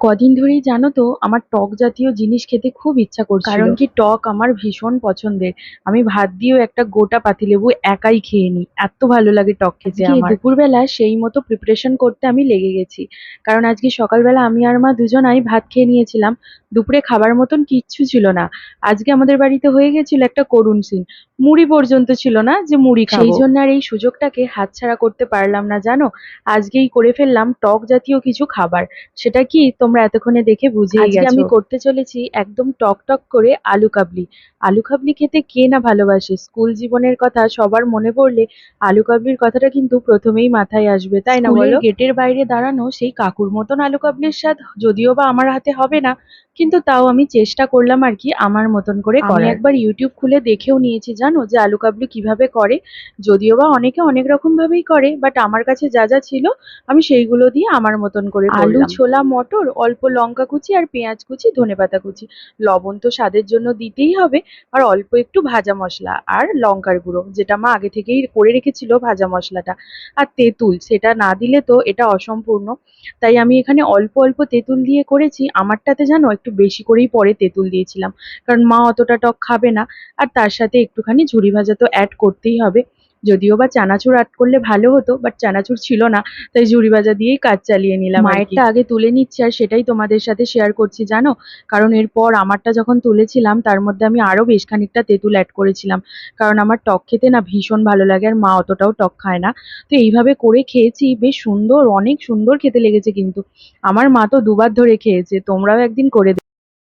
কদিন ধরেই জানো তো আমার টক জাতীয় জিনিস খেতে খুব ইচ্ছা করছিল। কারণ কি, টক আমার ভীষণ পছন্দের। আমি ভাত দিয়েও একটা গোটা পাতিলেবু একাই খেয়ে নিই, এত ভালো লাগে টক খেতে আজকে আমার। দুপুরবেলা সেই মতো প্রিপারেশন করতে আমি লেগে গেছি। কারণ আজকে সকালবেলা আমি আর মা দুজনাই ভাত খেয়ে নিয়েছিলাম। দুপুরে খাবার মতন কিচ্ছু ছিল না। আজকে আমাদের বাড়িতে হয়ে গেছিল একটা করুণ সিন। মুড়ি পর্যন্ত ছিল না যে মুড়ি খাবো। সেই জন্য আর এই সুযোগটাকে হাতছাড়া করতে পারলাম না জানো। আজকেই করে ফেললাম টক জাতীয় কিছু খাবার। সেটা কি তোমরা এতক্ষণে দেখে বুঝেই গেছো। আজকে আমি করতে চলেছি একদম টক টক করে আলু কাবলি। আলু কাবলি খেতে কে না ভালোবাসে? স্কুল জীবনের কথা সবার মনে পড়লে আলু কাবলির কথাটা কিন্তু প্রথমেই মাথায় আসবে, তাই না বলো? গেটের বাইরে দাঁড়ানো সেই কাকুর মতন আলু কাবলির স্বাদ যদিও বা আমার হাতে হবে না, কিন্তু তাও আমি চেষ্টা করলাম আর কি আমার মতন করে করার। আমি একবার ইউটিউব খুলে দেখেও নিয়েছি জানো, যে আলু কাবলি কিভাবে করে। যদিও বা অনেকে অনেক রকম ভাবেই করে, বাট আমার কাছে যা যা ছিল আমি সেইগুলো দিয়ে আমার মতন করে আলু, ছোলা, মটর, অল্প লঙ্কা কুচি আর পেঁয়াজ কুচি, ধনেপাতা কুচি, লবণ তো স্বাদের জন্য দিতেই হবে, আর অল্প একটু ভাজা মশলা আর লঙ্কার গুঁড়ো, যেটা মা আগে থেকেই করে রেখেছিল ভাজা মশলাটা, আর তেঁতুল, সেটা না দিলে তো এটা অসম্পূর্ণ। তাই আমি এখানে অল্প অল্প তেঁতুল দিয়ে করেছি। আমারটাতে জানো একটু বেশি করেই পরে তেঁতুল দিয়েছিলাম, কারণ মা অতটা টক খাবে না। আর তার সাথে একটুখানি ঝুরি ভাজা তো অ্যাড করতেই হবে। যদিও বা চানাচুর অ্যাড করলে ভালো হতো, বাট চানাচুর ছিল না, তাই ঝুরি ভাজা দিয়েই কাজ চালিয়ে নিলাম। মায়েরটা আগে তুলে নিচ্ছি আর সেটাই তোমাদের সাথে শেয়ার করছি জানো। কারণ এরপর আমারটা যখন তুলেছিলাম তার মধ্যে আমি আরো বেশ খানিকটা তেঁতুল অ্যাড করেছিলাম। কারণ আমার টক খেতে না ভীষণ ভালো লাগে, আর মা অতটাও টক খায় না। তো এইভাবে করে খেয়েছি, বেশ সুন্দর, অনেক সুন্দর খেতে লেগেছে কিন্তু। আমার মা তো দুবার ধরে খেয়েছে, তোমরাও একদিন করে